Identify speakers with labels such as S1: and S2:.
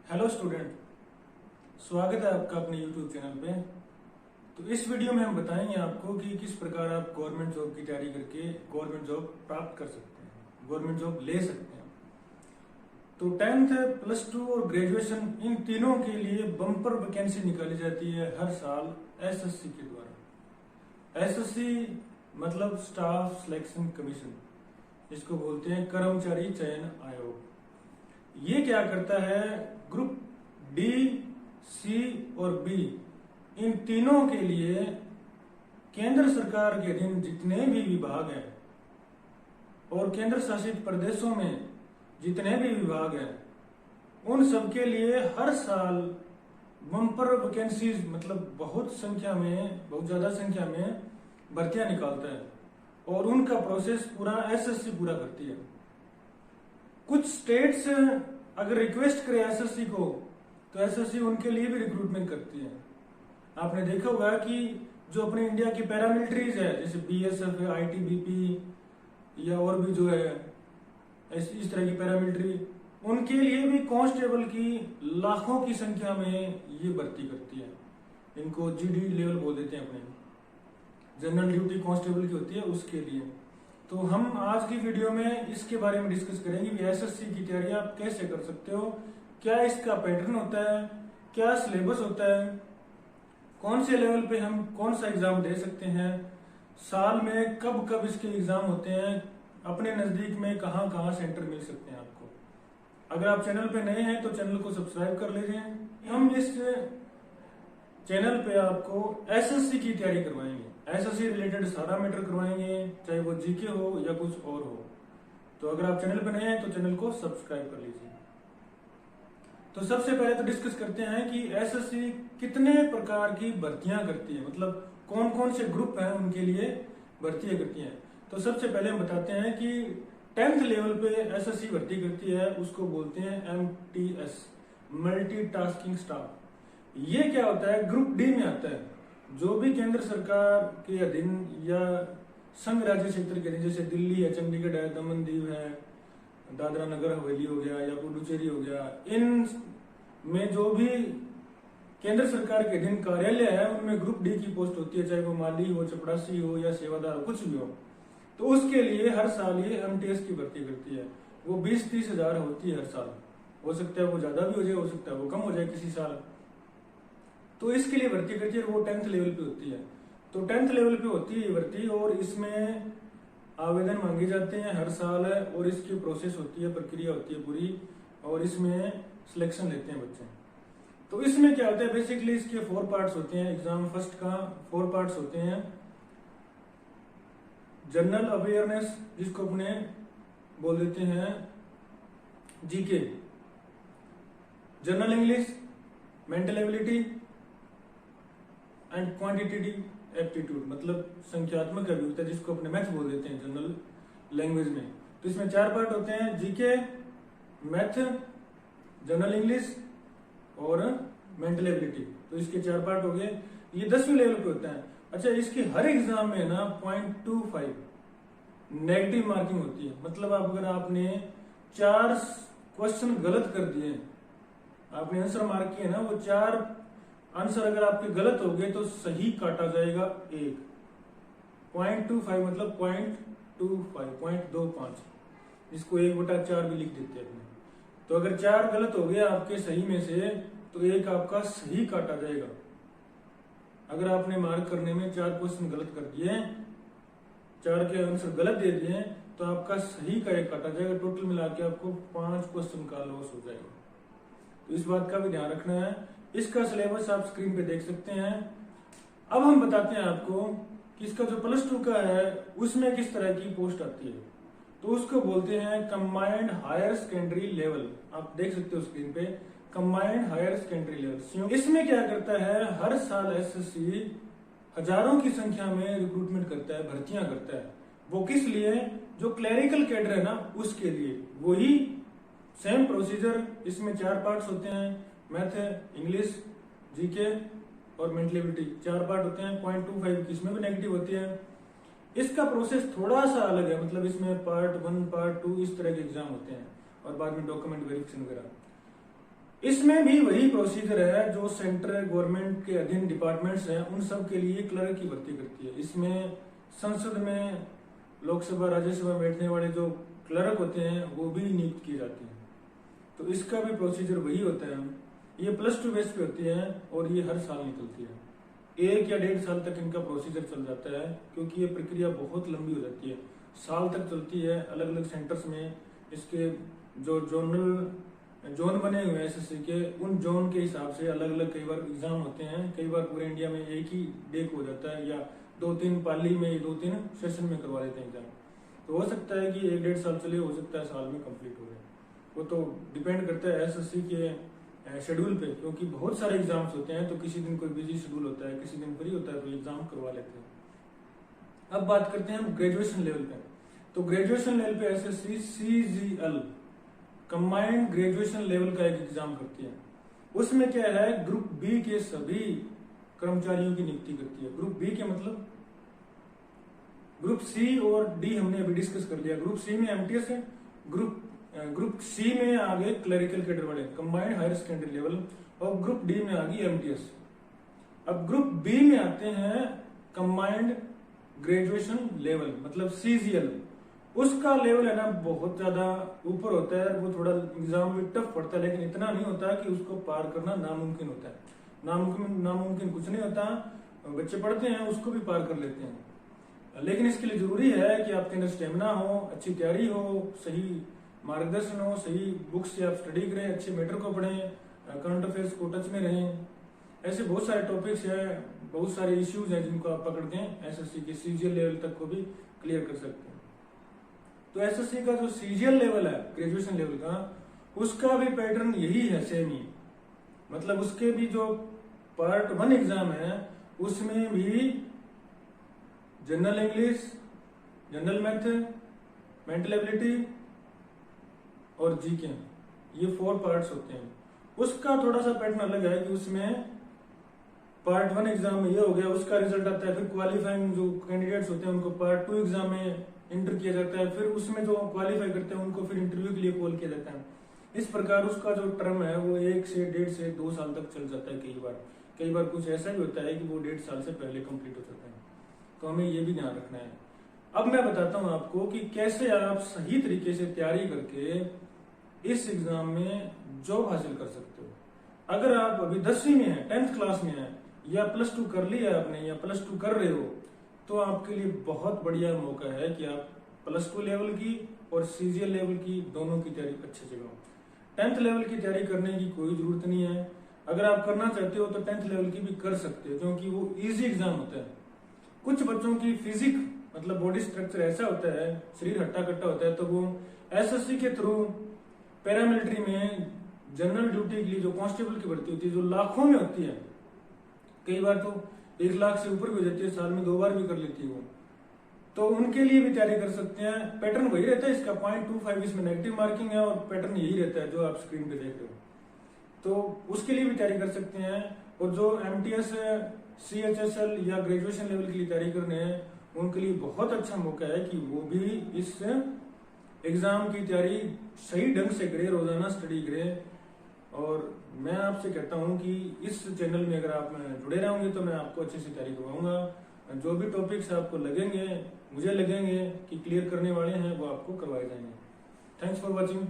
S1: Hello student, स्वागत है आपका अपने यूट्यूब चैनल पे। तो इस वीडियो में हम बताएंगे आपको कि किस प्रकार आप गवर्नमेंट जॉब की तैयारी करके गवर्नमेंट जॉब प्राप्त कर सकते हैं, गवर्नमेंट जॉब ले सकते हैं। तो 10th, +2 और ग्रेजुएशन इन तीनों के लिए बम्पर वैकेंसी निकाली जाती है हर साल एसएससी के द्वारा। एसएससी मतलब स्टाफ सिलेक्शन कमीशन, इसको बोलते हैं कर्मचारी चयन आयोग। ये क्या करता है, ग्रुप डी, सी और बी इन तीनों के लिए केंद्र सरकार के अधीन जितने भी विभाग हैं और केंद्र शासित प्रदेशों में जितने भी विभाग हैं उन सबके लिए हर साल बम्पर वैकेंसीज मतलब बहुत ज्यादा संख्या में भर्तियां निकालता है और उनका प्रोसेस पूरा एसएससी पूरा करती है। कुछ स्टेट्स अगर रिक्वेस्ट करे एसएससी को तो एसएससी उनके लिए भी रिक्रूटमेंट करती है। आपने देखा होगा कि जो अपने इंडिया की पैरामिलिट्रीज है जैसे बीएसएफ है, आईटीबीपी या और भी जो है इस तरह की पैरामिलिट्री, उनके लिए भी कांस्टेबल की लाखों की संख्या में ये भर्ती करती है। इनको जीडी लेवल बोल देते हैं, अपने जनरल ड्यूटी कांस्टेबल की होती है उसके लिए। तो हम आज की वीडियो में इसके बारे में डिस्कस करेंगे कि एसएससी की तैयारी आप कैसे कर सकते हो, क्या इसका पैटर्न होता है, क्या सिलेबस होता है, कौन से लेवल पे हम कौन सा एग्जाम दे सकते हैं, साल में कब कब इसके एग्जाम होते हैं, अपने नजदीक में कहाँ कहाँ सेंटर मिल सकते हैं आपको। अगर आप चैनल पे नए हैं तो चैनल को सब्सक्राइब कर लीजिए। हम इस चैनल पे आपको एसएससी की तैयारी करवाएंगे, एसएससी रिलेटेड सारा मैटर करवाएंगे, चाहे वो जीके हो या कुछ और हो। तो अगर आप चैनल पे नए हैं तो चैनल को सब्सक्राइब कर लीजिए। तो सबसे पहले तो डिस्कस करते हैं कि एसएससी कितने प्रकार की भर्तियां करती है, मतलब कौन कौन से ग्रुप हैं उनके लिए भर्तियां करती हैं। तो सबसे पहले हम बताते हैं कि 10th लेवल पे एसएससी भर्ती करती है, उसको बोलते हैं एमटीएस, मल्टीटास्किंग स्टाफ। ये क्या होता है, ग्रुप डी में आता है। जो भी केंद्र सरकार के अधीन या संघ राज्य क्षेत्र के अधीन, जैसे दिल्ली है, चंडीगढ़ है, दमन दीव है, दादरा नगर हवेली हो गया या पुडुचेरी हो गया, इन में जो भी केंद्र सरकार के अधीन कार्यालय है उनमें ग्रुप डी की पोस्ट होती है, चाहे वो माली हो, चपरासी हो या सेवादार हो, कुछ भी हो। तो उसके लिए हर साल ये एमटीएस की भर्ती करती है। वो 20-30 हजार होती है हर साल, हो सकता है वो ज्यादा भी हो जाए, हो सकता है वो कम हो जाए किसी साल। तो इसके लिए भर्ती करती है, वो 10th लेवल पे होती है। तो 10th लेवल पे होती है भर्ती और इसमें आवेदन मांगे जाते हैं हर साल और इसकी प्रोसेस होती है, प्रक्रिया होती है पूरी, और इसमें सिलेक्शन लेते हैं बच्चे। तो इसमें क्या होता है, बेसिकली इसके 4 पार्ट्स होते हैं। एग्जाम फर्स्ट का 4 पार्ट्स होते हैं। जनरल अवेयरनेस, जिसको अपने बोल देते हैं GK, general English, mental ability and quantitative aptitude, मतलब संख्यात्मक अभियोगिता, जिसको अपने मैथ बोल देते हैं जनरल लैंग्वेज में। तो इसमें 4 पार्ट होते हैं, जीके, मैथ, जनरल इंग्लिश और मेंटल एबिलिटी। तो इसके 4 पार्ट हो गए। ये 10वीं लेवल पे होता है। अच्छा, इसकी हर एग्जाम में ना 0.25 नेगेटिव मार्किंग होती है। मतलब अगर आपने 4 क्वेश्चन गलत कर दिए, आपने आंसर मार्क किए ना, वो 4 आंसर अगर आपके गलत हो गए तो सही काटा जाएगा 1। 0.25 मतलब 0.25, जिसको 1/4 भी लिख देते हैं। तो अगर 4 गलत हो गए आपके सही में से तो 1 आपका सही काटा जाएगा। अगर आपने मार्क करने में 4 क्वेश्चन गलत कर दिए, 4 के आंसर गलत दे दिए, तो आपका सही का 1 काटा जाएगा। टोटल मिला के आपको 5 क्वेश्चन का लॉस हो जाएगा। तो इस बात का भी ध्यान रखना है। इसका सिलेबस आप स्क्रीन पे देख सकते हैं। अब हम बताते हैं आपको कि इसका जो +2 का है उसमें किस तरह की पोस्ट आती है। तो उसको बोलते हैं कंबाइंड हायर सेकेंडरी लेवल। आप देख सकते हो स्क्रीन पे, कंबाइंड हायर सेकेंडरी लेवल। इसमें क्या करता है, हर साल एसएससी हजारों की संख्या में रिक्रूटमेंट करता है, भर्तियां करता है। वो किस लिए, जो क्लरिकल कैडर है ना उसके लिए। वही सेम प्रोसीजर, इसमें 4 पार्ट्स होते हैं, मैथ, इंग्लिश, जीके और मेंटल एबिलिटी, 4 पार्ट होते हैं। 0.25 की इसमें भी नेगेटिव होती है। इसका प्रोसेस थोड़ा सा अलग है, मतलब इसमें पार्ट 1, पार्ट 2 इस तरह के एग्जाम होते हैं और बाद में डॉक्यूमेंट वेरिफिकेशन वगैरह। इसमें भी वही प्रोसीजर है जो सेंट्रल गवर्नमेंट के अधीन डिपार्टमेंट्स हैं उन सब के लिए क्लर्क की भर्ती करती है। इसमें संसद में लोकसभा राज्यसभा में बैठने वाले जो क्लर्क होते हैं वो भी नियुक्त किए जाते हैं। तो इसका भी प्रोसीजर वही होता है। ये +2 बेस पे होती है और ये हर साल निकलती है। 1 या 1.5 साल तक इनका प्रोसीजर चल जाता है क्योंकि ये प्रक्रिया बहुत लंबी हो जाती है, साल तक चलती है। अलग अलग सेंटर्स में इसके जो जोन बने हुए हैं एसएससी के, उन जोन के हिसाब से अलग अलग कई बार एग्जाम होते हैं। कई बार पूरे इंडिया में एक ही डे को हो जाता है या 2-3 पाली में 2-3 सेशन में करवा लेते हैं एग्जाम। तो हो सकता है कि 1-1.5 साल चले, हो सकता है साल में कंप्लीट हो जाए। वो तो डिपेंड करता है एसएससी के शेड्यूल पे, क्योंकि बहुत सारे एग्जाम्स होते हैं। तो किसी दिन कोई बिजी शेड्यूल होता है, किसी दिन फ्री होता है, तो एग्जाम करवा लेते हैं। अब बात करते हैं हम ग्रेजुएशन लेवल पे। तो ग्रेजुएशन लेवल पे SSC CGL combined graduation level का एक एग्जाम करती है। उसमें क्या है, ग्रुप बी के सभी कर्मचारियों की नियुक्ति करती है। ग्रुप बी के मतलब ग्रुप सी और डी हमने अभी डिस्कस कर लिया। ग्रुप सी में एमटीएस है, ग्रुप सी में आगे क्लरिकल कैडर वाले कंबाइंड हायर सेकेंडरी लेवल, और ग्रुप डी में आ गई एमटीएस। अब ग्रुप बी में आते हैं कंबाइंड ग्रेजुएशन लेवल मतलब CGL। उसका लेवल है ना बहुत ज्यादा ऊपर होता है। वो थोड़ा एग्जाम में टफ पड़ता है, लेकिन इतना नहीं होता कि उसको पार करना नामुमकिन होता है। नामुमकिन कुछ नहीं होता, बच्चे पढ़ते हैं उसको भी पार कर लेते हैं। लेकिन इसके लिए जरूरी है कि आपके अंदर स्टेमिना हो, अच्छी तैयारी हो, सही मार्गदर्शन हो, सही बुक से आप स्टडी करें, अच्छे मैटर को पढ़ें, करंट अफेयर्स को टच में रहें। ऐसे बहुत सारे टॉपिक्स है, बहुत सारे इश्यूज हैं जिनको आप पकड़ के एसएससी के CGL लेवल तक को भी क्लियर कर सकते हैं। तो एसएससी का जो CGL लेवल है ग्रेजुएशन लेवल का, उसका भी पैटर्न यही है, सेम ही। मतलब उसके भी जो पार्ट 1 एग्जाम है उसमें भी general English, general math, mental ability और जीके, ये 4 पार्ट्स होते हैं। उसका थोड़ा सा पैटर्न अलग है कि उसमें पार्ट 1 एग्जाम में ये हो गया, उसका रिजल्ट आता है, फिर क्वालिफाइंग जो कैंडिडेट्स होते हैं उनको पार्ट 2 एग्जाम में इंटर किया जाता है, फिर उसमें जो क्वालिफाई करते हैं उनको फिर इंटरव्यू के लिए कॉल किया जाता है। इस प्रकार उसका जो टर्म है वो 1 से 1.5 से 2 साल तक चल जाता है। कई बार कुछ ऐसा भी होता है कि वो 1.5 साल से पहले कंप्लीट हो जाता है। तो हमें ये भी ध्यान रखना है। अब मैं बताता हूँ आपको कि कैसे आप सही तरीके से तैयारी करके इस एग्जाम में जॉब हासिल कर सकते हो। अगर आप अभी 10वीं में है, 10th क्लास में है, या +2 कर लिया आपने या +2 कर रहे हो, तो आपके लिए बहुत बढ़िया मौका है कि आप +2 लेवल की और CGL लेवल की दोनों की तैयारी अच्छे से करो। 10th लेवल की तैयारी करने की कोई जरूरत नहीं है। अगर आप करना चाहते हो तो 10th लेवल की भी कर सकते हो, क्योंकि वो इजी एग्जाम होता है। कुछ बच्चों की फिजिक मतलब बॉडी स्ट्रक्चर ऐसा होता है, शरीर हट्टा कट्टा होता है, तो वो एसएससी के थ्रू पैरामिलिट्री में जनरल ड्यूटी के लिए जो कांस्टेबल की भर्ती होती है, जो लाखों में होती है, कई बार तो 1 लाख से ऊपर भी हो जाती है, साल में 2 बार भी कर लेती है वो, तो उनके लिए भी तैयारी कर सकते हैं। पैटर्न वही रहता है इसका, 0.25 इसमें नेगेटिव मार्किंग है और पैटर्न यही रहता है जो आप स्क्रीन पे देख रहे हो। तो उसके लिए भी तैयारी कर सकते हैं। और जो MTS CHSL या ग्रेजुएशन लेवल के लिए तैयारी करने हैं उनके लिए बहुत अच्छा मौका है कि वो भी इस एग्जाम की तैयारी सही ढंग से करें, रोजाना स्टडी करें। और मैं आपसे कहता हूं कि इस चैनल में अगर आप जुड़े रहेंगे तो मैं आपको अच्छे से तैयारी करवाऊंगा। जो भी टॉपिक्स आपको लगेंगे, मुझे लगेंगे कि क्लियर करने वाले हैं, वो आपको करवाए जाएंगे। Thanks for watching.